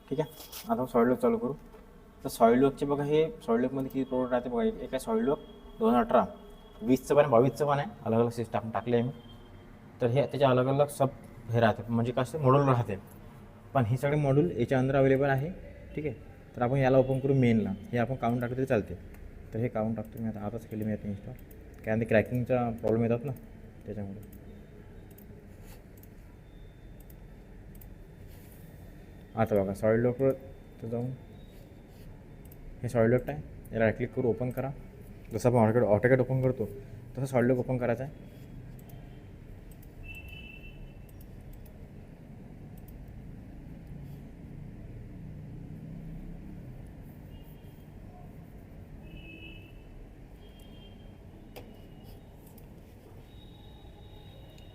ठीक आहे. आता सॉलिडवर्क चालू करू. तर सॉलिडवर्कचे बघा, हे सॉलिडवर्कमध्ये किती प्रोडक्ट राहते बघा. एक आहे सॉलिडवर्क 2018, 20चं पण आहे, 22चं पण आहे. अलग अलग सिस्टम टाकले आहे मी. तर हे त्याचे अलग अलग सब हे राहते, म्हणजे कसं मॉड्यूल राहते. पण हे सगळे मॉड्यूल याच्या अंदर अवेलेबल आहे. ठीक आहे. तर आपण याला ओपन करू मेनला. हे आपण काढून टाकलं तरी चालते. तर हे काढून टाकतो मी आता. आताच केली मी आता इन्स्टॉल. कारण ते क्रॅकिंगचा प्रॉब्लेम येतात ना त्याच्यामुळे. आता बघा सॉलिडवर्कवर तर जाऊन हे सॉलिडवर्क आहे, याला राईट क्लिक करू, ओपन करा. जसं आपण ऑटोकॅड ओपन करतो तसं सॉलिडवर्क ओपन करायचं आहे.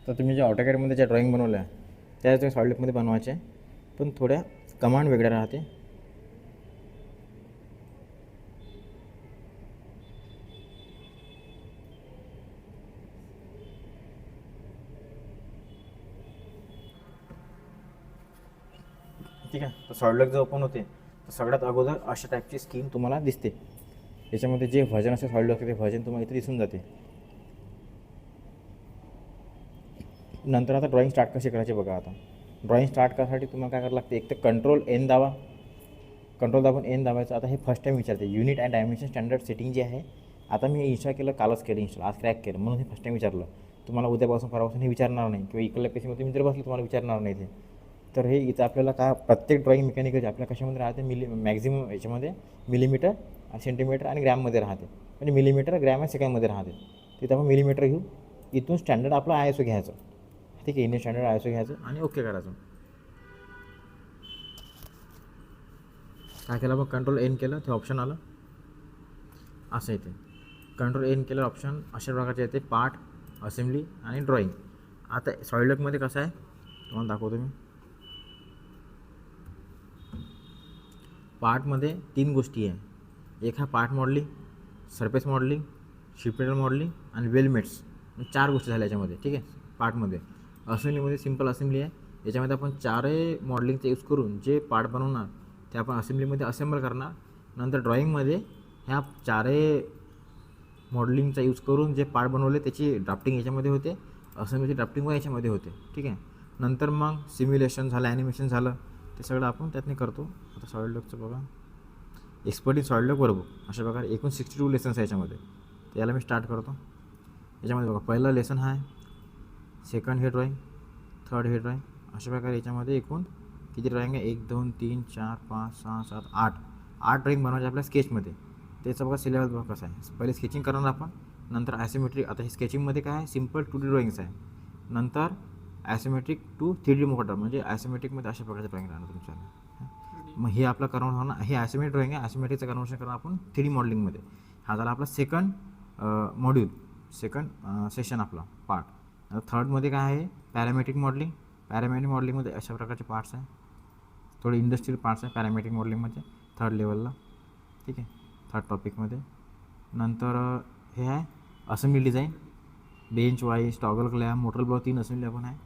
तर तुम्ही ज्या ऑटोकॅडमध्ये ज्या ड्रॉईंग बनवल्या त्याच सॉलिडवर्कमध्ये बनवायचे आहे, पण थोड्या कमांड वेगळ्या राहते. ठीक आहे. तर सॉलिडवर्क जर ओपन होते तर सगळ्यात अगोदर अशा टाईपची स्कीम तुम्हाला दिसते. याच्यामध्ये जे व्हर्जन असेल सॉलिडवर्क ते व्हर्जन तुम्हाला इथे दिसून जाते. नंतर आता ड्रॉईंग स्टार्ट कशी करायची बघा. आता ड्रॉईंग स्टार्ट करायसाठी तुम्हाला काय करावं लागते, एक तर कंट्रोल एन दाबा. कंट्रोल दाबून एन दाबायचं. आता हे फर्स्ट टाईम विचारते unit and dimension standard setting जी आहे. आता मी इन्स्टॉल केलं, कालच केलं इन्स्टॉल, आज क्रॅक केलं, म्हणून हे फर्स्ट टाईम विचारलं. तुम्हाला उद्यापासून परवापासून हे विचारणार नाही, किंवा इकडल्या पेशीमध्ये तुम्ही जर बसले तुम्हाला विचारणार नाही ते. तर हे इथं आपल्याला काय, प्रत्येक ड्रॉईंग मेकॅनिकल आपल्या कशामध्ये राहते, मॅक्झिमम याच्यामध्ये मिलीमीटर, सेंटीमीटर आणि ग्रॅममध्ये राहते. म्हणजे मिलीमीटर, ग्रॅम आणि सेकंडमध्ये राहते. तिथं आपण मिलीमीटर घेऊ. इथून स्टँडर्ड आपलं ISO घ्यायचं. ठीक आहे. इंडियन स्टँडर्ड ISO घ्यायचं आणि ओके करायचं. काय केलं बघ, कंट्रोल एन केलं, ते ऑप्शन आलं असं येते. कंट्रोल एन केलं ऑप्शन अशा प्रकारचे येते, पार्ट, असेंब्ली आणि ड्रॉईंग. आता सॉलिडवर्कमध्ये कसं आहे तुम्हाला दाखवतो मी. पार्टमध्ये 3 गोष्टी आहे. एक हा part modelling, surface modelling, sheet metal modelling आणि वेलमेट्स. 4 गोष्टी झाल्या याच्यामध्ये. ठीक आहे. पार्टमध्ये असेंब्लीमध्ये सिम्पल असेंब्ली आहे. याच्यामध्ये आपण 4 मॉडेलिंगचा यूज करून जे पार्ट बनवणार ते आपण असेंब्लीमध्ये असेंबल करणार. नंतर ड्रॉईंगमध्ये ह्या 4 मॉडेलिंगचा यूज करून जे पार्ट बनवले त्याची ड्राफ्टिंग याच्यामध्ये होते, असेंब्लीची ड्राफ्टिंग व याच्यामध्ये होते. ठीक आहे. नंतर मग सिम्युलेशन झालं, ॲनिमेशन झालं, ते सगळं आपण त्यातनं करतो. आता सॉलिडवर्कचं बघा, एक्सपर्ट इन सॉलिडवर्क बरोबर अशा प्रकारे एकूण 62 लेसन्स आहे याच्यामध्ये. तर याला मी स्टार्ट करतो. याच्यामध्ये बघा, पहिलं लेसन आहे, सेकंड हे ड्रॉईंग, थर्ड हे ड्रॉईंग. अशा प्रकारे याच्यामध्ये एकूण किती ड्रॉईंग आहे, 1 2 3 4 5 6 7 8 ड्रॉईंग बनवायचे आपल्या स्केचमध्ये. त्याचं बघा सिलेबस बघा कसं आहे. पहिले स्केचिंग करणार आपण, नंतर ॲसिमेट्रिक. आता हे स्केचिंगमध्ये काय आहे, सिम्पल 2D ड्रॉईंग्स आहे. नंतर ॲसिमेट्रिक टू 3D मोटर, म्हणजे ॲसिमेट्रिकमध्ये अशा प्रकारचं ड्रॉईंग राहणार तुमच्याला. मग हे आपलं कन्वर्ट होणार, हे ॲसिमेट्रिक ड्रॉईंग आहे. ॲसिमेट्रिकचं कन्वर्शन करणार आपण 3D मॉडेलिंगमध्ये. हा झाला आपला सेकंड मॉड्यूल, सेकंड सेशन आपला पार्ट. आता थर्डमध्ये काय आहे, पॅरामेट्रिक मॉडेलिंग. पॅरामेट्रिक मॉडेलिंगमध्ये अशा प्रकारचे पार्ट्स आहे, थोडे इंडस्ट्रियल पार्ट्स आहे पॅरामेट्रिक मॉडेलिंगमध्ये थर्ड लेवलला. ठीक आहे. थर्ड टॉपिकमध्ये. नंतर हे आहे assembly design, bench wise, toggle clamp, motor block, 3 assembly आपण आहे.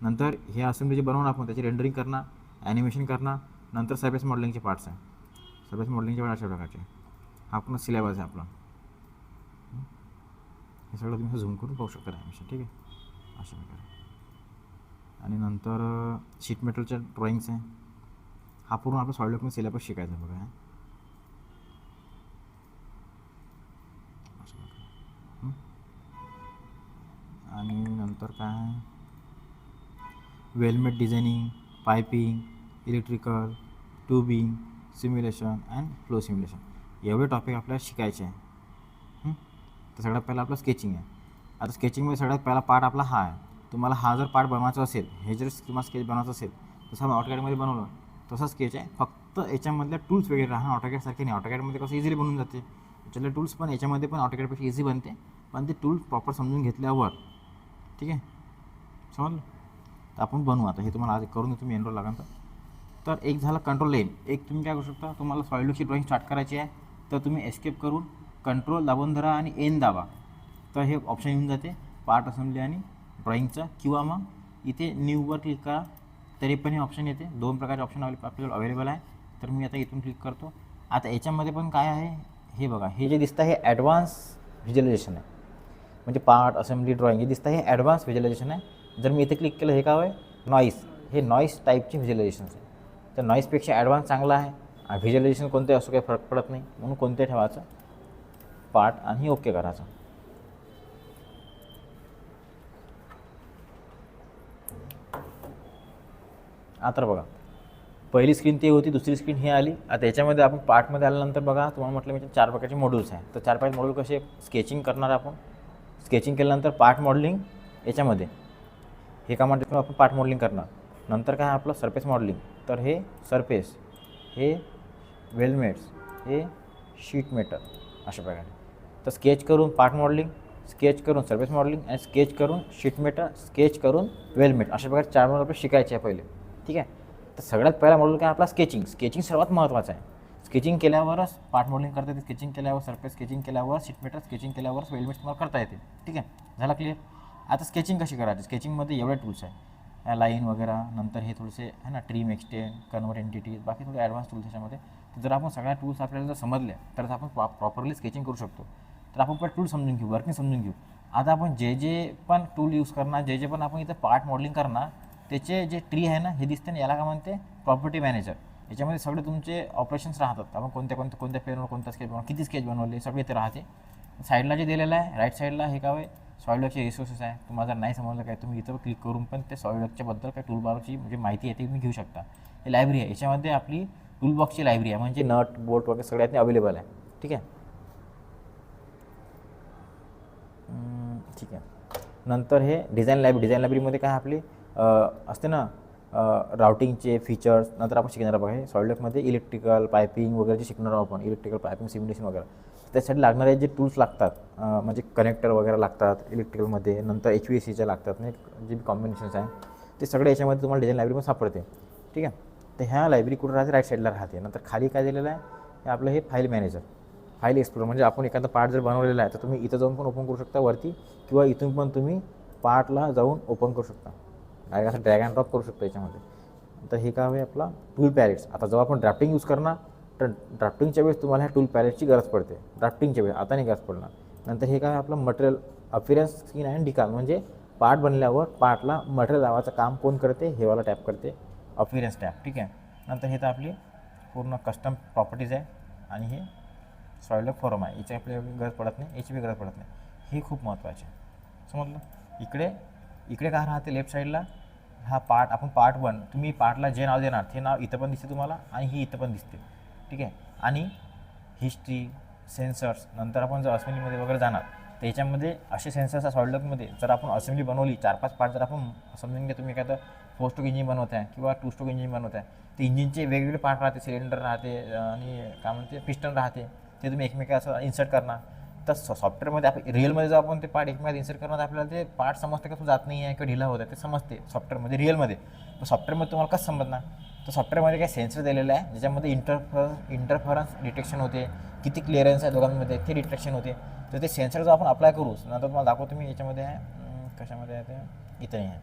नंतर हे असेंब्ली जे बनवून आपण त्याची रेंडरिंग करणार, ॲनिमेशन करणार. नंतर सरफेस मॉडेलिंगचे पार्ट्स आहे. सरफेस मॉडेलिंगचे पार्ट अशा प्रकारचे. हा पूर्ण सिलेबस आहे आपला. हे सगळं तुम्ही झूम करून पाहू शकता ॲनिमेशन. ठीक आहे. अशा प्रकारे. आणि नंतर शीट मेटलच्या ड्रॉईंग्स आहे. हा पूर्ण आपला सॉलिडवर्कमध्ये सिलेबस शिकायचा बघा. आणि नंतर काय आहे, weldment designing, piping, electrical, tubing, simulation and flow simulation. एवढे टॉपिक आपल्याला शिकायचे आहे. तर सगळ्यात पहिला आपलं स्केचिंग आहे. आता स्केचिंगमध्ये सगळ्यात पहिला पार्ट आपला हा आहे. तुम्हाला हा जर पार्ट बनवायचा असेल, हे जर तुम्हाला स्केच बनवायचं असेल, तसं आपण ऑटोकॅडमध्ये बनवलं तसा स्केच आहे. फक्त याच्यामधल्या टूल्स वगैरे राहणार ऑटोकॅडसारखे नाही. ऑटोकॅडमध्ये कसं इझिली बनून जाते, याच्यातले टूल्स पण याच्यामध्ये पण ऑटोकॅडपेक्षा इझी बनते. पण ते टूल्स प्रॉपर समजून घेतल्यावर, ठीक आहे, समजलं, तर आपण बनवू. आता हे तुम्हाला आज करून तुम्ही एनरोल लागा. तर एक झालं कंट्रोल एन. एक तुम्ही काय करू शकता, तुम्हाला सॉलिडवर्कची ड्रॉईंग स्टार्ट करायची आहे तर तुम्ही एस्केप करून कंट्रोल दाबून धरा आणि एन दाबा. तर हे ऑप्शन येऊन जाते पार्ट असेंब्ली आणि ड्रॉईंगचं. किंवा मग इथे न्यूवर क्लिक करा तरी पण हे ऑप्शन येते. 2 प्रकारचे ऑप्शन आपल्याला अवेलेबल आहे. तर मी आता इथून क्लिक करतो. आता याच्यामध्ये पण काय आहे हे बघा, हे जे दिसतं हे ॲडव्हान्स व्हिज्युअलायझेशन आहे. म्हणजे पार्ट असेंब्ली ड्रॉइंग हे दिसतं हे ॲडव्हान्स व्हिज्युअलायझेशन आहे. जर मी इथे क्लिक केलं हे काय आहे नॉईस, हे नॉईस टाईपचे व्हिज्युअलायझेशन्स आहे. तर नॉईसपेक्षा ॲडव्हान्स चांगला आहे. व्हिज्युअलायझेशन कोणते असो काही फरक पडत नाही, म्हणून कोणते ठेवायचं पार्ट आणि ओके करायचं. आता बघा पहिली स्क्रीन ती होती, दुसरी स्क्रीन ही आली. आता याच्यामध्ये आपण पार्टमध्ये आल्यानंतर बघा तुम्हाला म्हटलं मी 4 प्रकारचे मॉड्यूल्स आहे. तर 4 प्रकारचे मॉड्यूल कसे स्केचिंग करणार आपण. स्केचिंग केल्यानंतर पार्ट मॉडेलिंग याच्यामध्ये हे कमांड आपण पार्ट मॉडेलिंग करणार. नंतर काय आपलं सरफेस मॉडेलिंग, तर हे सरफेस, हे वेलमेट्स, हे शीट मेटल अशा प्रकारे. तर स्केच करून पार्ट मॉडेलिंग, स्केच करून सरफेस मॉडेलिंग आणि स्केच करून शीट मेटल, स्केच करून वेलमेट अशा प्रकारे 4 मॉडेल आपल्याला शिकायचे आहे पहिले. ठीक आहे. तर सगळ्यात पहिला मॉडेल काय आपला स्केचिंग. स्केचिंग सर्वात महत्त्वाचं आहे. स्केचिंग केल्यावरच पार्ट मॉडेलिंग करता येते. स्केचिंग केल्यावर सरफेस, स्केचिंग केल्यावर शीट मेटल, स्केचिंग केल्यावरच वेलमेट तुम्हाला करता येते. ठीक आहे, झाला क्लिअर. आता स्केचिंग कशी करायची. स्केचिंगमध्ये एवढे टूल्स आहे, लाईन वगैरे, नंतर हे थोडेसे आहे ना ट्रीम, एक्सटेंड, कन्वर्ट एंटिटीज, बाकी थोडे ॲडव्हान्स टूल्स त्याच्यामध्ये. तर जर आपण सगळ्या टूल्स आपल्याला जर समजल्या तरच आपण प्रॉपरली स्केचिंग करू शकतो. तर आपण पण टूल समजून घेऊ, वर्किंग समजून घेऊ. आता आपण जे पण टूल यूज करणार, जे पण आपण इथं पार्ट मॉडेलिंग करणार, त्याचे जे ट्री आहे ना हे दिसते ना, याला काय म्हणते प्रॉपर्टी मॅनेजर. याच्यामध्ये सगळे तुमचे ऑपरेशन्स राहतात. आपण कोणत्या पेनवर कोणता स्केच बनवला, किती स्केच बनवले, सगळे इथे राहते. साईडला जे दिलेलं आहे राईट साईडला हे काय सॉलिडवर्कचे रिसोर्सेस आहे. तुम्हाला जर नाही समजलं काय तुम्ही इथं क्लिक करून पण ते सॉलिडवर्कच्याबद्दल काय टूलबॉक्सची म्हणजे माहिती आहे ती तुम्ही घेऊ शकता. हे लायब्ररी आहे, याच्यामध्ये आपली टूलबॉक्सची लायब्ररी आहे, म्हणजे नट बोल्ट वगैरे सगळ्यात अवेलेबल आहे. ठीक आहे. ठीक आहे. नंतर हे डिझाईन लायब्ररीमध्ये काय आपली असते ना राउटिंगचे फीचर्स नंतर आपण शिकणार आहोत. हे सॉलिडवर्कमध्ये इलेक्ट्रिकल पायपिंग वगैरे जे शिकणार आहोत आपण, इलेक्ट्रिकल पायपिंग सिम्युलेशन वगैरे. त्यासाठी लागणारे जे टूल्स लागतात म्हणजे कनेक्टर वगैरे लागतात इलेक्ट्रिकलमध्ये, नंतर HVACच्या लागतात, म्हणजे जे कॉम्बिनेशन्स आहे ते सगळे याच्यामध्ये तुम्हाला डिझाईन लायब्ररीमध्ये सापडते. ठीक आहे. तर ह्या लायब्ररी कुठं राहते, राईट साईडला राहते. नंतर खाली काय दिलेलं आहे हे आपलं हे फाईल मॅनेजर, फाईल एक्सप्लोर. म्हणजे आपण एखादा पार्ट जर बनवलेला आहे तर तुम्ही इथं जाऊन पण ओपन करू शकता वरती, किंवा इथून पण तुम्ही पार्टला जाऊन ओपन करू शकता, आणि असं ड्रॅग अँड ड्रॉप करू शकता याच्यामध्ये. तर हे काय आहे आपला टूल पॅलेट्स. आता जेव्हा आपण ड्राफ्टिंग यूज करणार तर ड्राफ्टिंगच्या वेळेस तुम्हाला ह्या टूल पॅलेटची गरज पडते. ड्राफ्टिंगच्या वेळेस आता नाही गरज पडणार. नंतर हे काय आपलं मटेरियल अपिअरन्स स्किन अँड डिकाल, म्हणजे पार्ट बनल्यावर पार्टला मटेरियल लावायचं काम कोण करते, हे वाला टॅप करते, अपिअरन्स टॅप. ठीक आहे. नंतर हे तर आपली पूर्ण कस्टम प्रॉपर्टीज आहे, आणि हे सॉलिडवर्क फॉर्म आहे, याची आपल्याला गरज पडत नाही, याची बी गरज पडत नाही. हे खूप महत्त्वाचे आहे, समजलं. इकडे काय राहते लेफ्ट साईडला हा पार्ट, आपण पार्ट 1 तुम्ही पार्टला जे नाव देणार ते नाव इथं पण दिसते तुम्हाला, आणि ही इथं पण दिसते. ठीक आहे. आणि हिस्ट्री, सेन्सर्स, नंतर आपण जर असेंब्लीमध्ये वगैरे जाणार तर याच्यामध्ये असे सेन्सर्स आहे सॉलिडवर्कमध्ये. जर आपण असेंब्ली बनवली 4-5 पार्ट, जर आपण समजून घ्या तुम्ही एखादं 4 स्ट्रोक इंजिन बनवत आहे किंवा 2 स्ट्रोक इंजिन बनवत आहे, तर इंजिनचे वेगवेगळे पार्ट राहते, सिलेंडर राहते आणि काय म्हणते पिस्टन राहते, ते तुम्ही एकमेका असं इन्सर्ट करणार. तर सॉफ्टवेअरमध्ये आपण रिअलमध्ये जर आपण ते पार्ट एकमेकात इन्सर्ट करणार तर आपल्याला ते पार्ट समजते का तो जात नाही आहे किंवा ढिला होत आहे ते समजते सॉफ्टवेअरमध्ये, रिअलमध्ये. तर सॉफ्टवेअरमध्ये तुम्हाला कसं समजणार, तर सॉफ्टवेअरमध्ये काही सेन्सर दिलेलं आहे ज्याच्यामध्ये इंटरफरन्स डिटेक्शन होते, किती क्लिअरन्स आहे दोघांमध्ये ते डिटेक्शन होते. तर ते सेन्सर जर आपण अप्लाय करू, नंतर तुम्हाला दाखवतो मी याच्यामध्ये आहे, कशामध्ये आहे ते इथं आहे.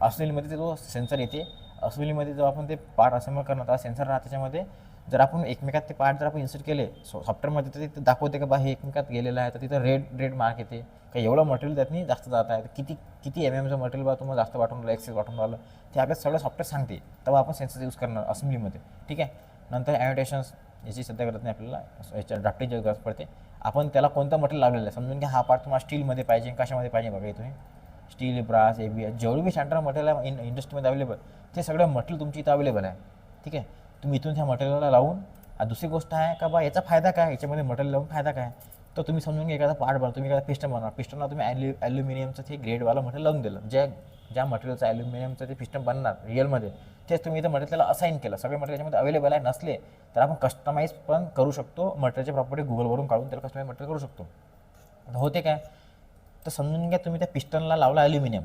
असेंब्लीमध्ये ते जो सेन्सर येते, असेंब्लीमध्ये जो आपण ते पार्ट असेंबल करणार तर सेन्सर राहते त्याच्यामध्ये. जर आपण एकमेकात ते पार्ट जर आपण इन्सर्ट केले सॉफ्टवेअरमध्ये तर तिथं दाखवते का बा हे एकमेकात गेलेलं आहे, तर तिथं रेड मार्क येते का एवढं मटेरियल त्यातनी जास्त जात आहे, किती MM मटेरियल बा तुम्हाला जास्त वाटून राहिलं, एक्सेस वाटून राहिलं, ते आपल्याला सगळं सॉफ्टवेअर सांगते. तेव्हा आपण सेन्सर यूज करणार असेंब्लीमध्ये. ठीक आहे. नंतर ॲनोटेशन्स याची सध्या गरज नाही आपल्याला, याच्या ड्राफ्टिंगची गरज पडते. आपण त्याला कोणतं मटेरियल लावलेलं आहे समजून घ्या. हा पार्ट तुम्हाला स्टीलमध्ये पाहिजे, कशामध्ये पाहिजे बघा इथे स्टील, ब्रास, ABS, जेवढी बी स्टँडर्ड मटेरियल आहे इंडस्ट्रीमध्ये अवेलेबल, ते सगळं मटेरियल तुमची इथं अवेलेबल आहे. ठीक आहे. तुम्ही इथून त्या मटेरियलला लावून, दुसरी गोष्ट आहे का बा याचा फायदा काय, याच्यामध्ये मटेरियल लावून फायदा काय, तर तुम्ही समजून घ्या. एखादा पार्ट बनवा, तुम्ही एखादा पिस्टन बनवा, पिस्टनला तुम्ही ॲल्युमिनियमचं ते ग्रेडवाला मटेरियल लावून दिलं, ज्या मटेरियलचं ॲल्युमिनियमचं ते पिस्टन बनणार रिअलमध्ये, तेच तुम्ही इथं मटेरियलला असाईन केलं. सगळे मटेरियल याच्यामध्ये अवेलेबल आहे. नसले तर आपण कस्टमाइज पण करू शकतो, मटेरियलच्या प्रॉपर्टी गुगलवरून काढून त्याला कस्टमाइज मटेरियल करू शकतो. होते काय, तर समजून घ्या तुम्ही त्या पिस्टनला लावला ॲल्युमिनियम,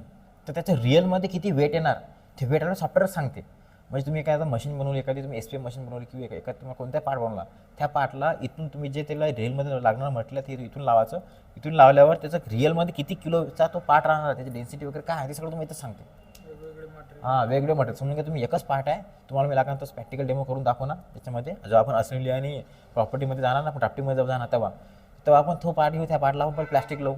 तर त्याचं रिअलमध्ये किती वेट येणार ते वेट आपल्याला सॉफ्टवेअर सांगते. म्हणजे तुम्ही एखादा मशीन बनवली, एखादी तुम्ही SPM मशीन बनवली किंवा एखादा तुम्हाला कोणत्या पार्ट बनवला, त्या पार्टला इथून तुम्ही जे त्याला रिअलमध्ये लागणार म्हटलं ते इथून लावायचं. इथून लावल्यावर त्याचं रिअलमध्ये किती किलोचा तो पार्ट राहणार, त्याची डेन्सिटी वगैरे काय आहे ते सगळं तुम्ही इथं सांगते. हां वेगळे मटेरियल समजून घ्या तुम्ही एकच पार्ट आहे तुम्हाला मी लागणार तर प्रॅक्टिकल डेमो करून दाखवू ना त्याच्यामध्ये जेव्हा आपण असेंब्ली आणि प्रॉपर्टीमध्ये जाणार ना आपण ड्राफ्टिंगमध्ये जेव्हा जाणार तेव्हा आपण तो पार्ट घेऊ त्या पार्टला आपण प्लॅस्टिक लावू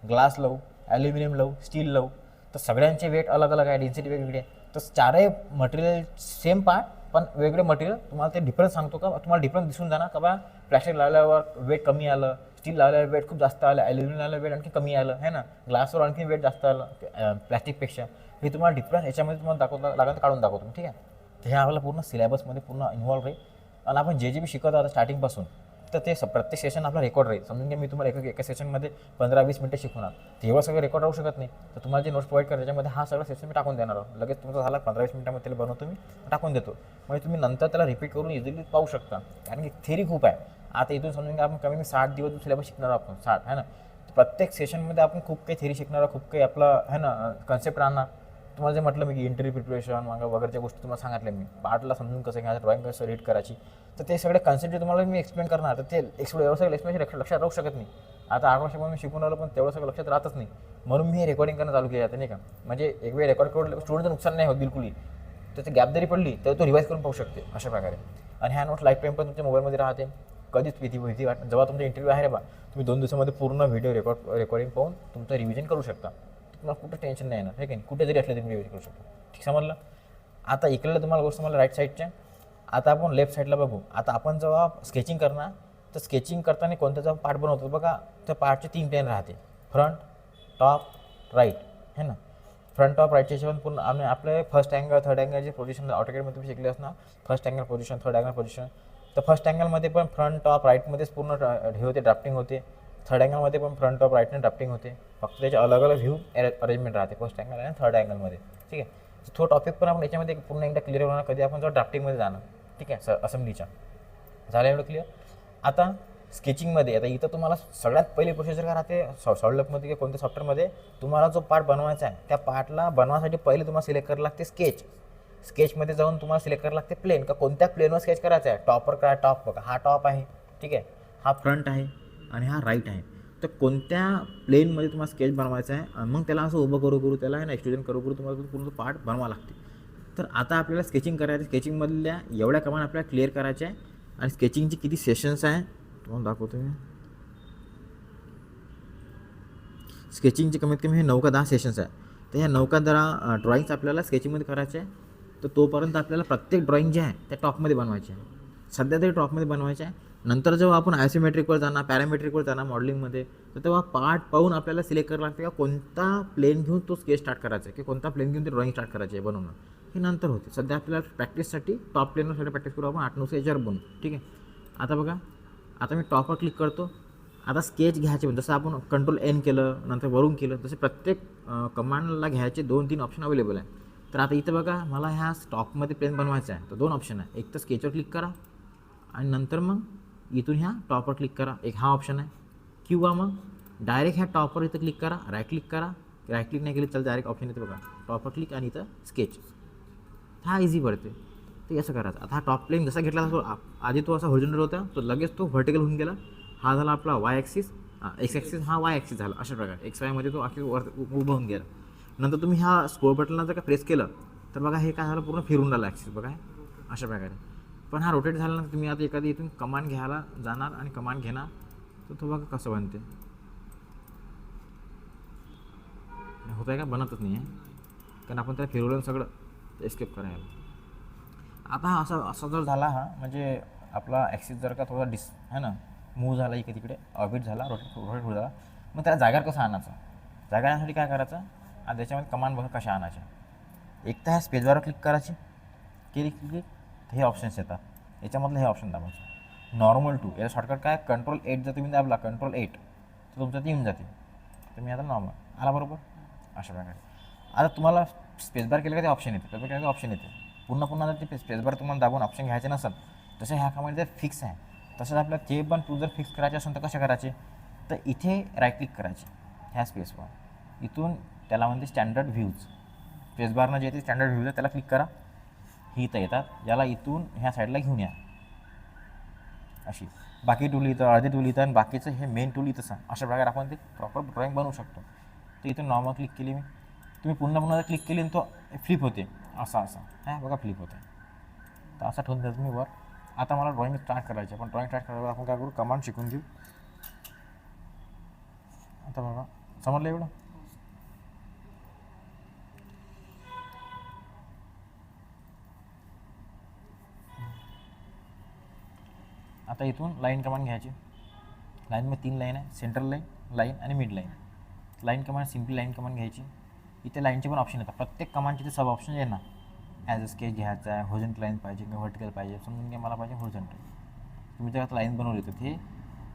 ग्लास लावू ॲल्युमिनियम लावू स्टील लावू तर सगळ्यांचे वेट अलग अलग आहे डेन्सिटी वेगवेगळी आहे तर चारही मटेरियल सेम पार्ट पण वेगळे मटेरियल तुम्हाला ते डिफरन्स सांगतो का तुम्हाला डिफरन्स दिसून जाणार का बा प्लॅस्टिक लावल्यावर वेट कमी आलं स्टील लावल्यावर वेट खूप जास्त आलं ॲल्युमिनियम लावल्यावर वेट आणखी कमी आलं है ना ग्लासवर आणखी वेट जास्त आलं प्लॅस्टिकपेक्षा हे तुम्हाला डिफरन्स याच्यामध्ये तुम्हाला दाखवता लागेल तर काढून दाखवतो ठीक आहे तर हे आपल्याला पूर्ण सिलेबसमध्ये पूर्ण इन्व्हॉल्व राहील आणि आपण जे बी शिकवतो आता स्टार्टिंगपासून तर ते प्रत्येक सेशन आपला रेकॉर्ड राहील समजून घ्या मी तुम्हाला एका सेशनमध्ये 15-20 मिनिटं शिकवणार तर एवढं सगळं रेकॉर्ड राहू शकत नाही तर तुम्हाला जे नोट्स प्रोव्हाइड करा त्याच्यामध्ये हा सगळं सेशन मी टाकून देणार आहोत लगेच तुमचा झाला 15-20 मिनिटामध्ये त्याला बनवतो मी टाकून देतो म्हणजे तुम्ही नंतर त्याला रिपीट करून इझिली पाहू शकता कारण की थेरी खूप आहे आता इथून समजून घ्या आपण कमी 60 दिवस सिलेबस शिकणार आपण 60 है ना प्रत्येक सेशनमध्ये आपण खूप काही थेरी शिकणार खूप काही आपलं है ना कन्सेप्ट राहणार तुम्हाला जे म्हटलं मी की इंटरव्ह्यू प्रिपरेशन वगैरेच्या गोष्टी तुम्हाला सांगितल्या मी पार्टला समजून कसं घ्यायचं ड्रॉइंग कसं रीड करायची तर ते सगळे कन्सेप्ट तुम्हाला मी एक्सप्लेन करणार तर ते एवढं सगळं एक्सप्लेन लक्षात राहू शकत नाही आता 8 वर्षापासून मी शिकून आलो पण तेवढं सगळं लक्षात राहतच नाही म्हणून मी हे रेकॉर्डिंग करणं चालू केलं जातं नाही का म्हणजे एक वेळ रेकॉर्ड करून स्टुडंटचं नुकसान नाही होत बिलकुलही त्याचं गॅप जरी पडली तर तो रिवाईज करून पाहू शकते अशा प्रकारे आणि ह्या नोट्स लाईफ टाईम पण तुमच्या मोबाईलमध्ये राहते कधीच भीती वाटत जेव्हा तुमचा इंटरव्ह्यू आहे रे बा तुम्ही 2 दिवसामध्ये पूर्ण व्हिडिओ रेकॉर्डिंग पाहून तुमचं रिव्हिजन करू शकता तुम्हाला कुठं टेन्शन नाही येणार हे की नाही कुठे जरी असलं तुम्ही रिव्हिजन करू शकता ठीक समजलं आता इकडलं तुम्हाला गोष्ट मला राईट साईडच्या आता आपण लेफ्ट साईडला बघू आता आपण जेव्हा स्केचिंग करणार तर स्केचिंग करताना कोणता जेव्हा पार्ट बनवतो बघा त्या पार्टचे 3 प्लेन राहते फ्रंट टॉप राईट है ना फ्रंट टॉप राईटच्या हिशोबाने पूर्ण आणि आपले फर्स्ट अँगल थर्ड अँगलचे पोझिशन ऑटोकॅडमध्ये तुम्ही शिकले असणार first angle position third angle position तर फर्स्ट अँगलमध्ये पण फ्रंट टॉप राईटमध्येच पूर्ण हे होते ड्राफ्टिंग होते थर्ड अँगलमध्ये पण फ्रंट टॉप राईटने ड्राफ्टिंग होते फक्त त्याचे अलग अलग व्ह्यू अरेंजमेंट राहते फर्स्ट अँगल आणि थर्ड अँगलमध्ये ठीक आहे तो टॉपिक पण आपण याच्यामध्ये पूर्ण एकदा क्लिअर होणार कधी आपण जेव्हा ड्राफ्टिंगमध्ये जाणार ठीक आहे असेंब्लीच्या झालं एवढं क्लिअर आता स्केचिंगमध्ये आता इथं तुम्हाला सगळ्यात पहिली प्रोसेसर काय राहते सॉल्डअपमध्ये किंवा कोणत्या सॉफ्टवेअरमध्ये तुम्हाला जो पार्ट बनवायचा आहे त्या पार्टला बनवासाठी पहिले तुम्हाला सिलेक्ट करावं लागते स्केचमध्ये जाऊन तुम्हाला सिलेक्ट करावं लागते प्लेन का कोणत्या प्लेनवर स्केच करायचं आहे टॉपवर काय टॉप बघा हा टॉप आहे ठीक आहे हा फ्रंट आहे आणि हा राईट आहे तर कोणत्या प्लेनमध्ये तुम्हाला स्केच बनवायचा आहे आणि मग त्याला असं उभं करू त्याला आहे ना एक्सट्रुजन करू तुम्हाला पूर्ण पार्ट बनवा लागते तर आता आपल्याला स्केचिंग करायचं स्केचिंगमधल्या एवढ्या कमांड आपल्याला क्लिअर करायच्या आहे आणि स्केचिंगचे किती सेशन्स आहे तुम्हाला दाखवतो मी स्केचिंगचे कमीत कमी हे 9 का 10 सेशन्स आहे तर ह्या 9 का 10 ड्रॉईंग्स आपल्याला स्केचिंगमध्ये करायचे आहे तर तोपर्यंत आपल्याला प्रत्येक ड्रॉईंग जे आहे त्या टॉपमध्ये बनवायचे आहे सध्या तरी टॉपमध्ये बनवायचे आहे नंतर जेव्हा आपण आयसोमेट्रिकवर जाणार पॅरामेट्रिकवर जाणार मॉडेलिंगमध्ये तर तेव्हा पार्ट पाहून आपल्याला सिलेक्ट करावं लागते का कोणता प्लेन घेऊन तो स्केच स्टार्ट करायचा आहे की कोणता प्लेन घेऊन ते ड्रॉईंग स्टार्ट करायचे आहे बनवणं हे नंतर होते सध्या आपल्याला प्रॅक्टिससाठी टॉप प्लेनवर प्रॅक्टिस करू आपण 8-9 याच्यावर बनवू ठीक आहे आता बघा आता मी टॉपवर क्लिक करतो आता स्केच घ्यायचे जसं आपण कंट्रोल N केलं नंतर वरून केलं तसे प्रत्येक कमांडला घ्यायचे 2-3 ऑप्शन अवेलेबल आहे तर आता इथं बघा मला ह्या स्टॉकमध्ये प्लेन बनवायचा आहे तर 2 ऑप्शन आहे एक तर स्केचवर क्लिक करा आणि नंतर मग इथून ह्या टॉपवर क्लिक करा एक हा ऑप्शन आहे किंवा मग डायरेक्ट ह्या टॉपवर इथं क्लिक करा राईट क्लिक नाही केली तर डायरेक्ट ऑप्शन येते बघा टॉपवर क्लिक आणि इथं स्केच हा इझी पडते ते असं करायचं आता हा टॉप प्लेन जसा घेतला तो आधी तो असा हॉरिझॉन्टल होता तो लगेच तो व्हर्टिकल होऊन गेला हा झाला आपला वाय ॲक्सिस एक्स ॲक्सिस हा वाय ॲक्सिस झाला अशा प्रकारे एक्स वायमध्ये तो आखी वर उभं होऊन गेला नंतर तुम्ही ह्या स्क्रोल बटनला जर का प्रेस केलं तर बघा हे काय झालं पूर्ण फिरून राहिलं ॲक्सिस बघा अशा प्रकारे पण हा रोटेट झाला ना तुम्ही आता एखादी इथून कमांड घ्यायला जाणार आणि कमांड घेणार तर तो बघा कसं बनते होत आहे का बनतच नाही आहे कारण आपण त्याला फिरवलं सगळं एस्केप करायला आता हा असा जर झाला हा म्हणजे आपला ॲक्सिस जर का थोडा है ना मूव झाला इकडे तिकडे ऑर्बिट झाला रोटेट झाला मग त्याला जागेवर कसं आणायचं जागा आणण्यासाठी काय करायचं आणि त्याच्यामध्ये कमांड बघा कशा आणायच्या एक तर ह्या स्पेसवर क्लिक करायची क्लिक हे ऑप्शन्स येतात याच्यामधलं हे ऑप्शन दाबायचं नॉर्मल टू याचा शॉर्टकट काय कंट्रोल 8 जर तुम्ही दाबला कंट्रोल 8 तर तुमचं ते येऊन जाते तर मी आता नॉर्मल आला बरोबर अशा प्रकारे आता तुम्हाला स्पेसबार केलं का ते ऑप्शन येते स्पेसबार केलं का ऑप्शन येते पुन्हा जर ते स्पेसबार तुम्हाला दाबून ऑप्शन घ्यायचे नसेल तसं ह्या कामामध्ये जर फिक्स आहे तसंच आपल्याला ते पण टू जर फिक्स करायचे असेल तर कसे करायचे तर इथे राईट क्लिक करायचे ह्या स्पेसवर इथून त्याला म्हणते स्टँडर्ड व्ह्यूज स्पेसबारनं जे येते स्टँडर्ड व्ह्यूज त्याला क्लिक करा ही इथं येतात याला इथून ह्या साईडला घेऊन या अशी बाकी टूल इथं अर्धे टूल इथं आणि बाकीचं हे मेन टूल इथं सांग अशा प्रकारे आपण ते प्रॉपर ड्रॉईंग बनवू शकतो तर इथून नॉर्मल क्लिक केली मी तुम्ही पुन्हा पुन्हा क्लिक केली तो फ्लिप होते असा हां बघा फ्लिप होते. तर असा ठेवून द्या तुम्ही वर. आता मला ड्रॉइंग स्टार्ट करायची आहे, पण ड्रॉइंग स्टार्ट करायला आपण काय करू, कमांड शिकून घेऊ. आता बघा समजलं एवढं. आता इथून लाईन कमांड घ्यायची. लाईनमध्ये 3 लाईन आहे, सेंट्रल लाईन आणि mid line. Line command simply line command घ्यायची. इथे लाईनचे पण ऑप्शन येतात, प्रत्येक कमांडचे ते सब ऑप्शन आहे ना. ॲज अ स्केच घ्यायचा आहे, हॉरिझॉन्टल लाईन पाहिजे किंवा व्हर्टिकल पाहिजे. समजून घ्या मला पाहिजे हॉरिझॉन्टल. तुम्ही जर आता लाईन बनवली तर ते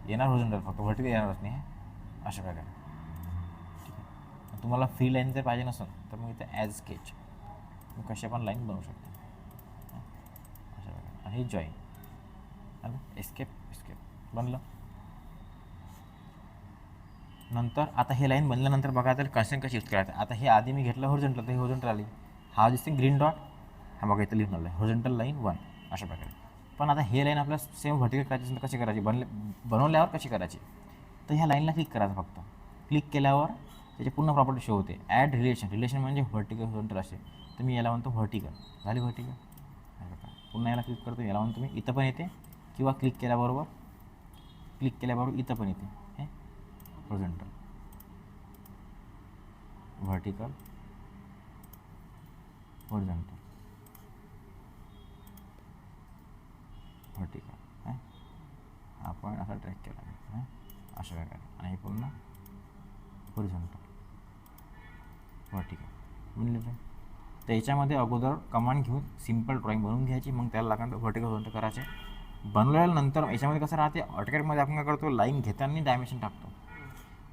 येणार हॉरिझॉन्टल, फक्त व्हर्टिकल येणारच नाही अशा प्रकारे. ठीक आहे. तुम्हाला फ्री लाईन जर पाहिजे नसेल तर मग इथे ॲज स्केच तुम्ही कशा पण लाईन बनवू शकता अशा प्रकारे. आणि हे जॉईन आणि एस्केप बनलं. नंतर आता हे लाईन बनल्यानंतर बघा तर कन्स्ट्रेंट कशी यूज करायचं. आता हे आधी मी घेतलं हॉरिझॉन्टल, तर हे हॉरिझॉन्टल आली. हा दिसते ग्रीन डॉट, हा बघा इथं लिहून आलं आहे हॉरिझॉन्टल लाईन 1 अशा प्रकारे. पण आता हे लाईन आपल्याला सेम व्हर्टिकल करायची असेल तर कशी करायची, बनवल्यावर कशी करायची. तर ह्या लाईनला क्लिक करायचं फक्त. क्लिक केल्यावर त्याची पूर्ण प्रॉपर्टी शो होते. ॲड रिलेशन म्हणजे व्हर्टिकल हॉरिझॉन्टल असे. तर मी याला म्हणतो व्हर्टिकल. झाली व्हर्टिकल. पुन्हा याला क्लिक करतो, याला म्हणतो मी. इथं पण येते किंवा क्लिक केल्याबरोबर इथं पण येते. हे हॉरिझॉन्टल व्हर्टिकल हॉरिझॉन्टल व्हर्टिकल आपण असा ट्रॅक केला अशा प्रकारे. आणि हे पुन्हा हॉरिझॉन्टल व्हर्टिकल म्हणले. तर याच्यामध्ये अगोदर कमांड घेऊन सिम्पल ड्रॉइंग बनवून घ्यायची, मग त्याला लागणार व्हर्टिकल हॉरिझॉन्टल करायचे. बनवल्यानंतर याच्यामध्ये कसं राहते, ऑटोकॅडमध्ये आपण काय करतो, लाईन घेताना डायमेन्शन टाकतो.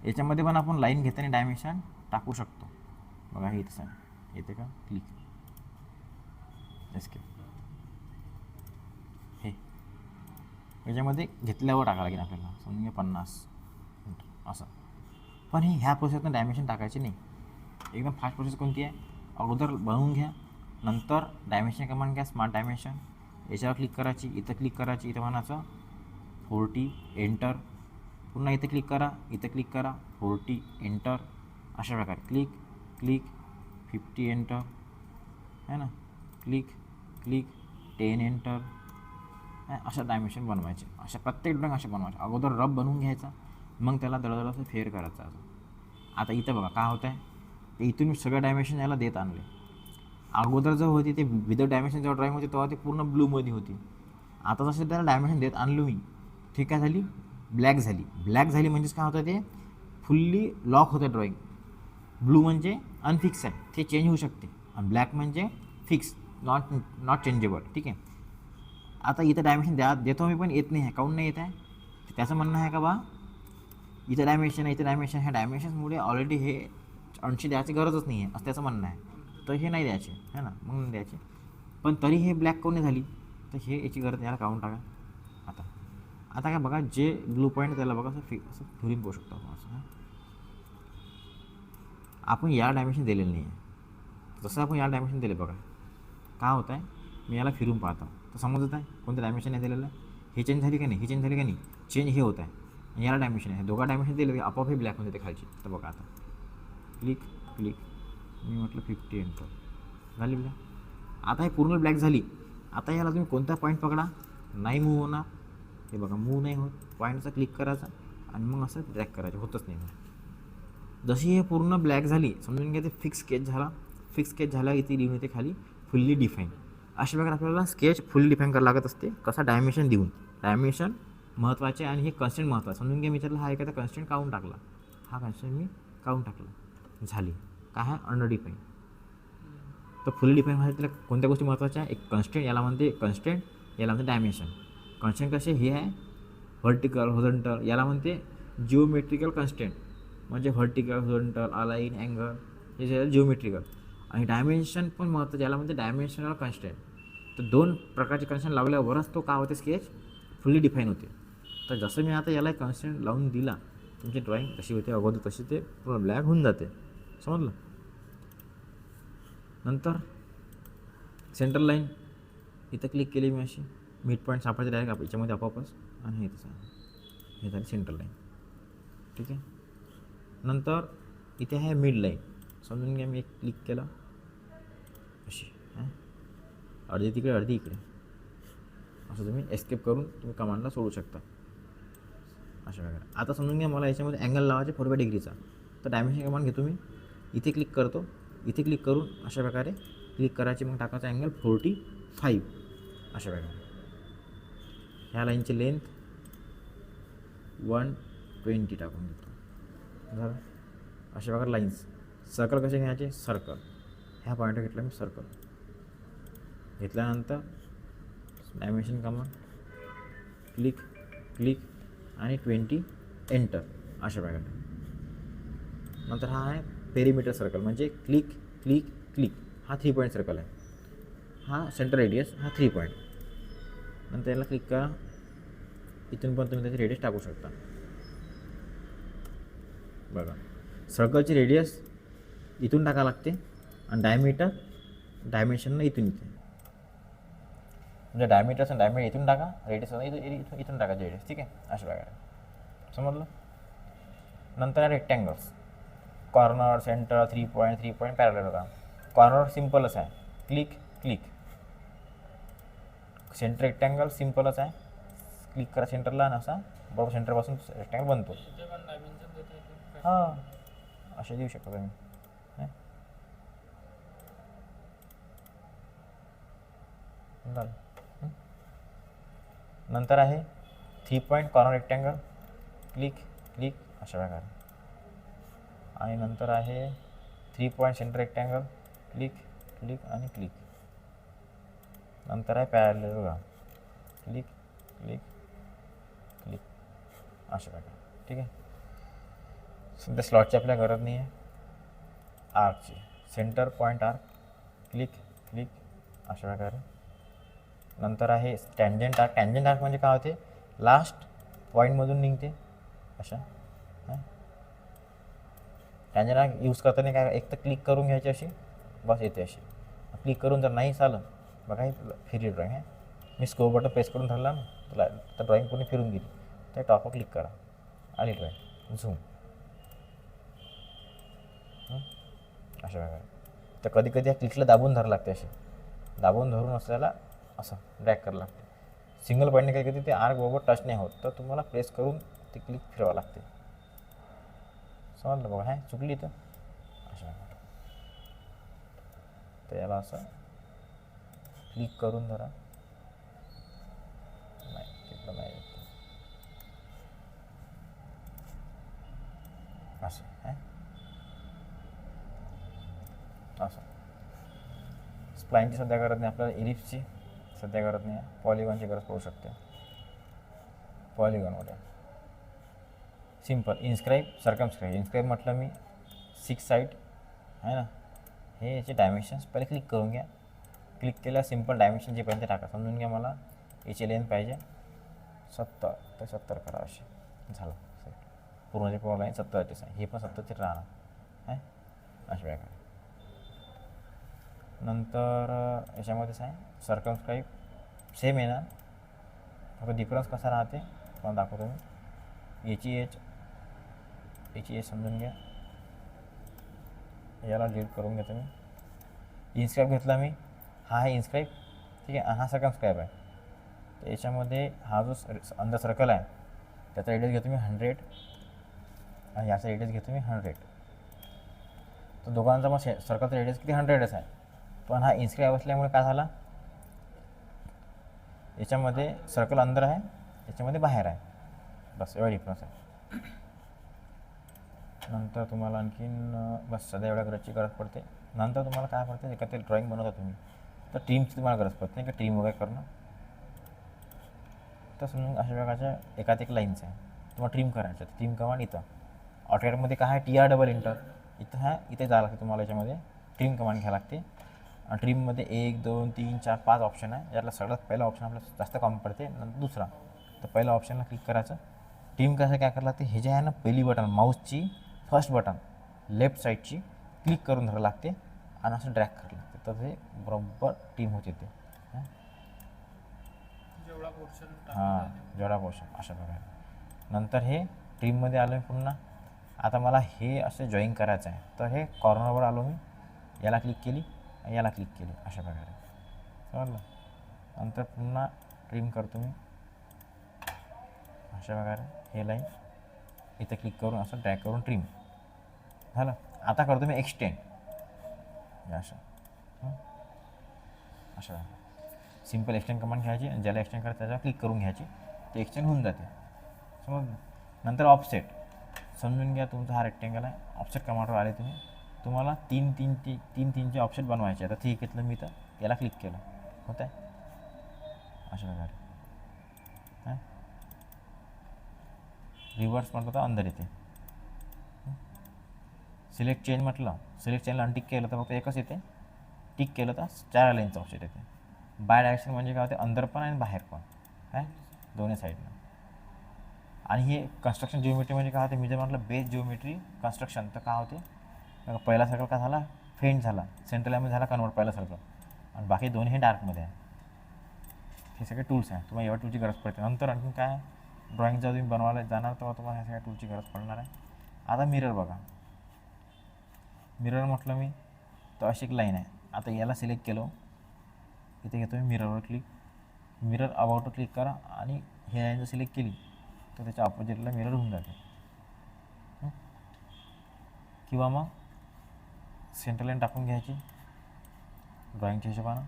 याच्यामध्ये पण आपण लाईन घेताना डायमेन्शन टाकू शकतो. बघा हे तसं येते का, क्लिक एस्केप. हे याच्यामध्ये घेतल्यावर टाकावं लागेल आपल्याला. समजून घ्या 50 असं. पण हे ह्या प्रोसेसनं डायमेन्शन टाकायचे नाही. एकदम फास्ट प्रोसेस कोणती आहे, अगोदर बनवून घ्या, नंतर डायमेन्शन कमांड घ्या, स्मार्ट डायमेन्शन. याच्यावर क्लिक करायची, इथं क्लिक करायची, इथं म्हणायचं 40 एंटर. पुन्हा इथं क्लिक करा, 40 एंटर अशा प्रकारे. क्लिक 50 एंटर है ना. Click 10 enter. अशा डायमेन्शन बनवायचे. अशा प्रत्येक ड्रॉइंग अशा बनवायचे. अगोदर रफ बनवून घ्यायचा, मग त्याला दळदळाचं फेअर करायचा. आता इथं बघा काय होतं आहे, ते इथून मी सगळं डायमेन्शन याला देत आणले. अगोदर जर होती ते विदाउट डायमेन्शन जेव्हा ड्रॉइंग होती तेव्हा ते पूर्ण ब्लूमध्ये होती. आता जसं त्याला डायमेन्शन देत आणलो मी, ठीक काय झाली, ब्लॅक झाली म्हणजेच काय होतं, ते फुल्ली लॉक होतं ड्रॉइंग. ब्लू म्हणजे अनफिक्स आहे, ते चेंज होऊ शकते. आणि ब्लॅक म्हणजे फिक्स, नॉट चेंजेबल. ठीक आहे. आता इथं डायमेन्शन देतो मी, पण येत नाही आहे. काऊन नाही येत आहे, त्याचं म्हणणं आहे का बा इथं डायमेन्शन ह्या डायमेन्शनमुळे ऑलरेडी हे 80 द्यायची गरजच नाही आहे असं त्याचं म्हणणं आहे. तर हे नाही द्यायचे है ना, मग नाही द्यायचे. पण तरी हे ब्लॅक काऊन नाही झाली, तर हे याची गरज याला काढून टाका. आता काय बघा, जे ब्लू पॉईंट त्याला बघा असं असं फिरून पाहू शकतो आपण. असं आपण या डायमेन्शन दिलेलं नाही आहे. जसं आपण या डायमेन्शन दिले बघा काय होत आहे, मी याला फिरून पाहतो तर समजत आहे कोणतं डायमेन्शन नाही दिलेलं आहे. हे चेंज झाली का नाही, चेंज हे होत आहे. याला डायमेन्शन आहे, दोघा डायमेन्शन दिले आपोआप हे ब्लॅक होते खालची. तर बघा आता क्लिक मी म्हटलं 50 एंटर झाली ब्लॅक. आता हे पूर्ण ब्लॅक झाली. आता याला तुम्ही कोणता पॉईंट पकडा, नाही मूव्ह होणार. हे बघा मूव्ह नाही होत. पॉईंटचा क्लिक करायचा आणि मग असं ड्रॅग करायचं, होतच नाही. जशी हे पूर्ण ब्लॅक झाली समजून घ्या ते फिक्स स्केच झाला. इथे लिहून येते खाली फुल्ली डिफाईन. अशा प्रकारे आपल्याला स्केच फुल्ली डिफाईन करावं लागत असते. कसा डायमेन्शन देऊन. डायमेन्शन महत्त्वाचे आणि हे कन्स्टंट महत्त्वाचं. समजून घ्या मी त्याला हा एखादा कन्स्टंट काढून टाकला, हा कन्स्टंट मी काढून टाकला, झाली काय आहे अंडर डिफाईन. तर फुल्ली डिफाईन म्हणजे त्याला कोणत्या गोष्टी महत्त्वाच्या आहे, एक कन्स्टंट याला म्हणते कन्स्टंट, याला म्हणते डायमेन्शन. कन्स्टंट कसे हे आहे व्हर्टिकल हॉरिझॉन्टल, याला म्हणते जिओमेट्रिकल कन्स्टंट म्हणजे व्हर्टिकल हॉरिझॉन्टल अलाईन अँगल हे जे जिओमेट्रिकल. आणि डायमेन्शन पण महत्त्वाचं, याला म्हणते डायमेन्शनल कन्स्टंट. तर 2 प्रकारचे कन्स्टंट लावल्यावरच तो काय होते स्केच फुल्ली डिफाईन होते. तर जसं मी आता याला कन्स्टंट लावून दिला, तुमची ड्रॉइंग कशी होते अगोदर तशी ते पूर्ण ब्लॅक होऊन जाते. समजलं. नंतर सेंट्रल लाईन इथं क्लिक केली मी, अशी मिड पॉईंट सापडते डायरेक्ट याच्यामध्ये आपोआपच. आणि हे तसं हे झाली सेंट्रल लाईन. ठीक आहे. नंतर इथे आहे मिड लाईन. समजून घ्या, मी एक क्लिक केलं अशी अर्धी तिकडे अर्धी इकडे, असं तुम्ही एस्केप करून तुम्ही कमांडला सोडू शकता अशा प्रकारे. आता समजून घ्या मला याच्यामध्ये अँगल लावायचे 45 डिग्रीचा, तर डायमेन्शन कमांड घेतो मी, इथे क्लिक करतो, इथे क्लिक करून अशा प्रकारे क्लिक करायची, मग टाकायचा अँगल 45 अशा प्रकारे. ह्या लाईनची लेंथ 120 टाकून देतो झालं. अशा प्रकारे लाईन्स. सर्कल कसे घ्यायचे, सर्कल ह्या पॉईंटवर घेतला मी, सर्कल घेतल्यानंतर डायमेन्शन कमांड क्लिक क्लिक आणि 20 एंटर अशा प्रकारे. नंतर हा आहे पेरीमीटर सर्कल, म्हणजे क्लिक क्लिक क्लिक, हा 3 पॉईंट सर्कल आहे, हा सेंटर रेडियस, हा 3 पॉईंट. नंतर याला क्लिक करा, इथून पण तुम्ही त्याची रेडियस टाकू शकता. बघा सर्कलची रेडियस इथून टाका लागते आणि डायमेन्शननं इथून इथे, म्हणजे डायमीटरचं डायमीटर इथून टाका, रेडियस इथून टाका रेडियस, ठीक आहे अशा प्रकारे. समजलं. नंतर आहे rectangles, corner, centre, 3 point parallel. बघा कॉर्नर सिम्पलच आहे, क्लिक क्लिक. सेंटर रेक्टँगल सिम्पलच आहे, क्लिक करा सेंटरला आणि असा बरोबर सेंटरपासून रेक्टँगल बनतो. हां असे देऊ शकता तुम्ही. नंतर आहे 3 point corner rectangle, click click अशा प्रकारे. आणि नंतर आहे 3 point centre rectangle, click click आणि क्लिक. नंतर आहे पॅरलल, बघा क्लिक क्लिक क्लिक अशा प्रकारे, ठीक आहे. सध्या स्लॉटची आपल्या गरज नाही आहे. आर्कची centre point arc, click click अशा प्रकारे. नंतर आहे टँजंट आर्क. टँजंट आर्क म्हणजे काय होते, लास्ट पॉईंटमधून निघते अशा. टँजंट आर्क यूज करताना काय, एक तर क्लिक करून घ्यायची अशी, बस येते अशी. क्लिक करून जर नाही चालं, बघा हे फिरली ड्रॉईंग आहे, मी स्कोर बटन प्रेस करून धरला ना तर ड्रॉईंग पूर्ण फिरून गेली. तर टॉपवर क्लिक करा, आली ड्रॉईंग, झूम अशा प्रकारे. तर कधी कधी या क्लिकला दाबून धरावं लागते, अशी दाबून धरून असल्याला असं ड्रॅग करावं लागते. सिंगल पॉईंटने काही कधी ते आर्क बरोबर टच नाही होत, तर तुम्हाला प्रेस करून ते क्लिक फिरवावं लागते. समजलं. बघा चुकली तर अशा. तर याला असं क्लिक करून धरा, नाही तिकडं नाही असं असं. स्प्लाइनची सध्या गरज नाही आपल्याला, इलिप्सची सध्या गरज नाही आहे, पॉलिगॉनची गरज पडू शकते. पॉलिगॉनमध्ये सिम्पल इन्स्क्राईब, सर्कमस्क्राईब. इन्स्क्राईब म्हटलं मी 6 साईड आहे ना, हे याचे डायमेन्शन्स पहिले क्लिक करून घ्या. क्लिक केल्या सिम्पल डायमेन्शन जे पर्यंत टाका. समजून घ्या मला याची लेंथ पाहिजे 70, तर 70 करा असे. झालं पूर्ण जे पूर्ण लाईन 70च आहे, हे पण 70चे राहणार आहे अशा प्रकारे. नंतर याच्यामध्येच आहे सर्कमस्क्राईब, सेम येणार, फक्त डिफरन्स कसा राहते पण दाखवतो मी. याची एच समजून घ्या, याला डिलीट करून घेतो मी. इन्स्क्राईब घेतला मी, हा आहे इन्स्क्राईब, ठीक आहे. हा सर्कमस्क्राईब आहे. तर याच्यामध्ये हा जो अंदर सर्कल आहे त्याचा रेडियस घेतो मी 100 आणि याचा रेडियस घेतो मी 100. तर दोघांचा मग सर्कलचा रेडियस किती 100च आहे, पण हा इन्स्क्राईब असल्यामुळे काय झाला, याच्यामध्ये सर्कल अंदर आहे, याच्यामध्ये बाहेर आहे, बस एवढा डिफरन्स आहे. नंतर तुम्हाला आणखीन बस सध्या एवढ्या गरजची गरज पडते. नंतर तुम्हाला काय पडते, एखादी ड्रॉईंग बनवता तुम्ही तर ट्रीमची तुम्हाला गरज पडते, नाही का ट्रीम वगैरे करणं. तर समजून अशा प्रकारच्या एकात एक लाईन्स आहे, तुम्हाला ट्रीम करायचं. ट्रीम कमांड इथं ऑटोकॅडमध्ये काय आहे, TR डबल इथं इथे जावं लागते तुम्हाला. याच्यामध्ये ट्रीम कमांड घ्यावं लागते. आणि ट्रीममध्ये 1 2 3 4 5 ऑप्शन आहे. यातला सगळ्यात पहिला ऑप्शन आपल्याला जास्त कमी पडते, नंतर दुसरा. तर पहिल्या ऑप्शनला क्लिक करायचं. ट्रीम कसं काय करावं लागते, हे जे आहे ना पहिली बटन माऊसची फर्स्ट बटन लेफ्ट साईडची क्लिक करून धरावं लागते आणि असं ड्रॅग करावं लागते, तर ते बरोबर ट्रीम होते ते. जेवढा पोर्शन अशा प्रकारे. नंतर हे ट्रीममध्ये आलं पुन्हा आता मला हे असे जॉईन करायचं आहे, तर हे कॉर्नरवर आलो मी, याला क्लिक केली, याला क्लिक केली, अशा प्रकारे समजलं. नंतर पुन्हा ट्रिम करतो मी अशा प्रकारे, हे लाईन इथे क्लिक करून असं ड्रॅग करून ट्रिम झालं. आता करतो मी एक्सटेंड, असं अशा सिम्पल एक्सटेंड कमांड घ्यायची आणि ज्याला एक्सटेंड करायचं त्याच्यावर क्लिक करून घ्यायची, ते एक्सटेंड होऊन जाते समजलं. नंतर ऑफसेट समजून घ्या, तुमचा हा रेक्टेंगल आहे, ऑफसेट कमांडवर आले तुम्ही, तुम्हाला तीन तीनचे ऑफसेट बनवायचे. आता ठीक घेतलं मी, तर याला क्लिक केलं, होत आहे अशा प्रकारे. हां रिव्हर्स म्हटलं तर अंदर येते. सिलेक्ट चेंज म्हटलं, सिलेक्ट चेंजला अनटिक केलं तर फक्त एकच येते, टिक केलं तर 4 लाईनचं ऑफसेट येते. बाय डायरेक्शन म्हणजे काय होते, अंदर पण आणि बाहेर पण काय, दोन्ही साईडनं. आणि हे कन्स्ट्रक्शन जिओमेट्री म्हणजे काय होते, मी जर म्हटलं बेस जिओमेट्री कन्स्ट्रक्शन, तर काय होते, पहिला सर्कल काय झाला, फेंट झाला, सेंट्रल लाईनमध्ये झाला कन्वर्ट पहिला सर्कल, आणि बाकी दोन्ही हे डार्कमध्ये आहे. हे सगळे टूल्स आहे, तुम्हाला एवढ्या टूलची गरज पडते. नंतर आणखी काय ड्रॉइंग जर तुम्ही बनवायला जाणार तेव्हा तुम्हाला ह्या सगळ्या टूलची गरज पडणार आहे. आता मिरर बघा, मिरर म्हटलं मी तर अशी एक लाईन आहे. आता याला सिलेक्ट केलं, इथे घेतो मी मिररवर क्लिक, मिरर अबाउटवर क्लिक करा आणि हे लाईन जर सिलेक्ट केली तर त्याच्या ऑपोजिटला मिरर होऊन जाते. किंवा मग सेंटर लाईन टाकून घ्यायची ड्रॉइंगच्या हिशोबानं.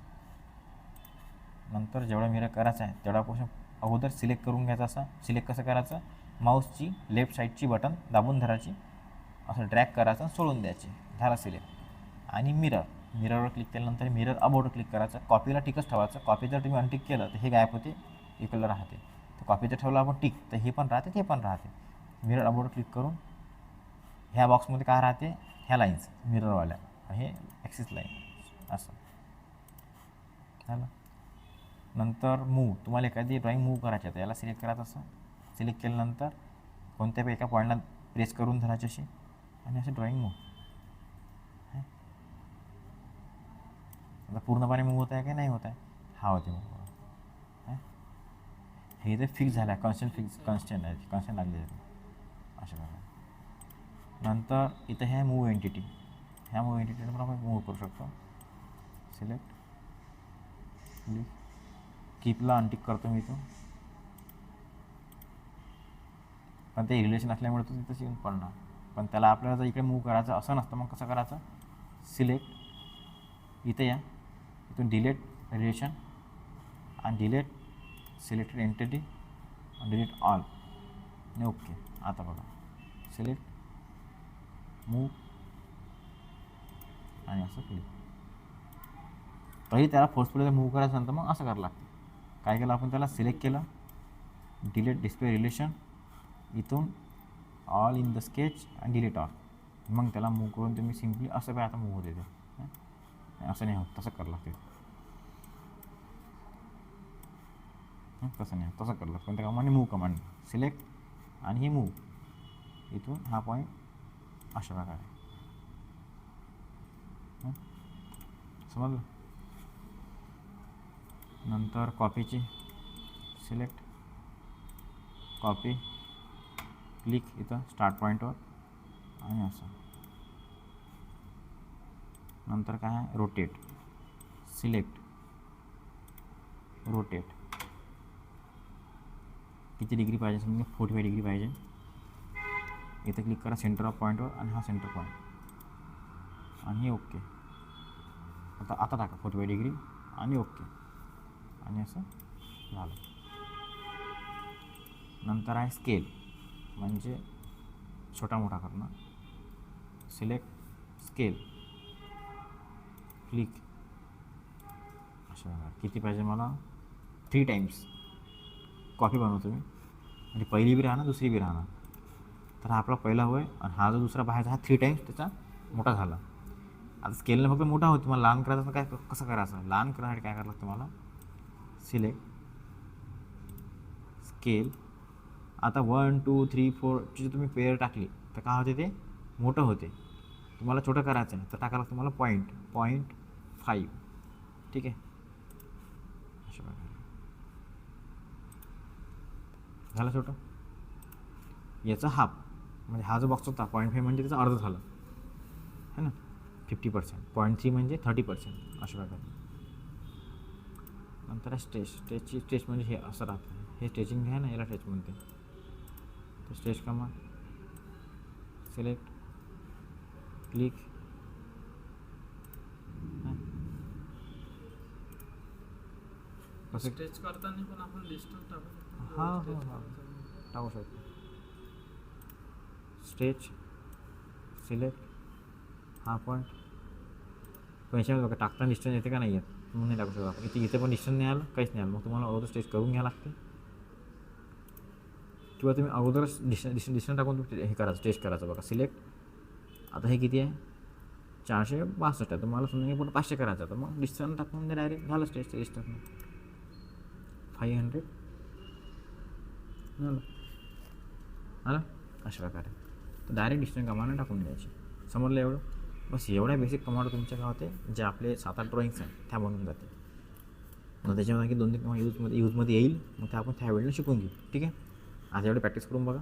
नंतर जेवढा मिरर करायचा आहे तेवढापासून अगोदर सिलेक्ट करून घ्यायचा. असा सिलेक्ट कसं करायचं, माऊसची लेफ्ट साईडची बटन दाबून धरायची, असं ड्रॅग करायचं, सोडून द्यायची, झाला सिलेक्ट. आणि मिररवर क्लिक केल्यानंतर मिरर अबाउटवर क्लिक करायचं, कॉपीला टिकच ठेवायचं. कॉपी जर तुम्ही अनटिक केलं तर हे गायब होते, इकडलं राहते. तर कॉपी जर ठेवलं आपण टिक तर हे पण राहते, ते पण राहते. मिरर अबाउटवर क्लिक करून ह्या बॉक्समध्ये काय राहते, ह्या लाईन्स मिररवाल्या, हे ॲक्सिस लाईन असं झालं. नंतर मूव, तुम्हाला एखादी ड्रॉइंग मूव करायची आहे तर याला सिलेक्ट करायचं. असं सिलेक्ट केल्यानंतर कोणत्या एका पॉईंटला प्रेस करून धरायची अशी, आणि अशी ड्रॉइंग मूव. आता पूर्णपणे मूव होत आहे की नाही होत आहे, हा होते मूव. हे जे फिक्स झालं आहे, कॉन्स्टंट आहे, कॉन्स्टंट लागले आहे अशा प्रकारे. नंतर इथं ह्या मूव एंटिटी, ह्या मूव एंटिटीने पण आपण मूव करू शकतो. सिलेक्ट क्लिक, कीपला अनटिक करतो मी इथून, पण ते रिलेशन असल्यामुळे तो तिथं येऊन पडणार. पण त्याला आपल्याला जर इकडे मूव करायचं असं नसतं, मग कसं करायचं, सिलेक्ट इथे या, इथून डिलीट रिलेशन आणि डिलीट सिलेक्टेड एंटिटी आणि डिलीट ऑल आणि ओके. आता बघा सिलेक्ट मूव आणि असं क्लिक. तरी त्याला फोर्सफुली जर मूव्ह करायचं नंतर मग असं करावं लागतं. काय केलं आपण, त्याला सिलेक्ट केलं, डिलीट डिस्प्ले रिलेशन, इथून ऑल इन द स्केच आणि डिलीट ऑल, मग त्याला मूव्ह करून तुम्ही सिम्पली असं काय आता मूव्ह होते ते, असं नाही होत, तसं करावं लागते. तसं नाही तसं करावं लागतं. कोणत्या कमांड, मूव्ह कमांड, सिलेक्ट आणि ही मूव्ह इथून हा पॉईंट अशा प्रकारे समजलं. नंतर कॉपीची सिलेक्ट, कॉपी क्लिक इथं स्टार्ट पॉईंटवर आणि असं. नंतर काय आहे, रोटेट, सिलेक्ट रोटेट, किती डिग्री पाहिजे, समजा 45 डिग्री पाहिजे. इथं क्लिक करा सेंटर ऑफ पॉईंटवर आणि हा सेंटर पॉईंट आणि ओके. आता टाका 45 डिग्री आणि ओके आणि असं झालं. नंतर आहे स्केल, म्हणजे छोटा मोठा करणं. सिलेक्ट स्केल, क्लिक अशा किती पाहिजे मला, 3 टाइम्स कॉपी बनवतो मी, म्हणजे पहिली बी राहणार दुसरी बी राहणार. तर हा आपला पहिला होय आणि हा जो दुसरा बाहेरचा हा 3 टाइम्स त्याचा मोठा झाला. आता स्केलने फक्त मोठा होतो, तुम्हाला लहान करायचं काय, कसं करायचं, लहान करण्यासाठी काय करायला लागतं तुम्हाला, सिलेक्ट स्केल. आता 1 2 3 4 ची तुम्ही पेअर टाकली तर काय होते, ते मोठं होते. तुम्हाला छोटं करायचं आहे तर टाकायला तुम्हाला 0.5, ठीक आहे. अशा प्रकारे झालं छोटं. याचा हाफ म्हणजे हा जो बॉक्स होता 0.5 म्हणजे त्याचं अर्ध झालं है ना, 50%. 0.3 म्हणजे 30% अशा प्रकारे. नंतर आहे स्टेजची स्टेज म्हणजे हे असं राहतं, हे स्टेचिंग आहे ना, याला स्टेच म्हणते. तर स्टेज कमांड, सिलेक्ट, क्लिक, कसं स्टेच करताना पण आपण डिस्टन्स टाकू शकतो. हां हो हो टाकू शकतो. स्टेच, सिलेक्ट, हा पॉईंट. पण याच्यामध्ये बघा टाकताना डिस्टन्स येते का नाही येत, म्हणून नाही टाकू शकतो आपण. इथे पण डिस्टन्स नाही आलं, काहीच नाही आलं, मग तुम्हाला अगोदर स्टेज करून घ्यावं लागते, किंवा तुम्ही अगोदरच डिस्टन्स टाकून हे करायचं, स्टेज करायचं. बघा सिलेक्ट, आता हे किती आहे 462 आहे, तर मला समजा की पुढे 500 करायचं, तर मग डिस्टन्स टाकून डायरेक्ट झालं स्टेजचं डिस्टन्स. 500 झालं आलं अशा प्रकारे. तर डायरेक्ट डिस्टन्स कमांड टाकून द्यायची. समजलं एवढं? बस एवढ्या बेसिक कमांड तुमच्या काय होते, जे आपले 7-8 ड्रॉईंग्स आहेत त्या बनून जाते. मग त्याच्यामध्ये की 2-3 यूजमध्ये येईल, मग ते आपण त्यावेळेला शिकून घेऊ. ठीक आहे, आज एवढे प्रॅक्टिस करून बघा.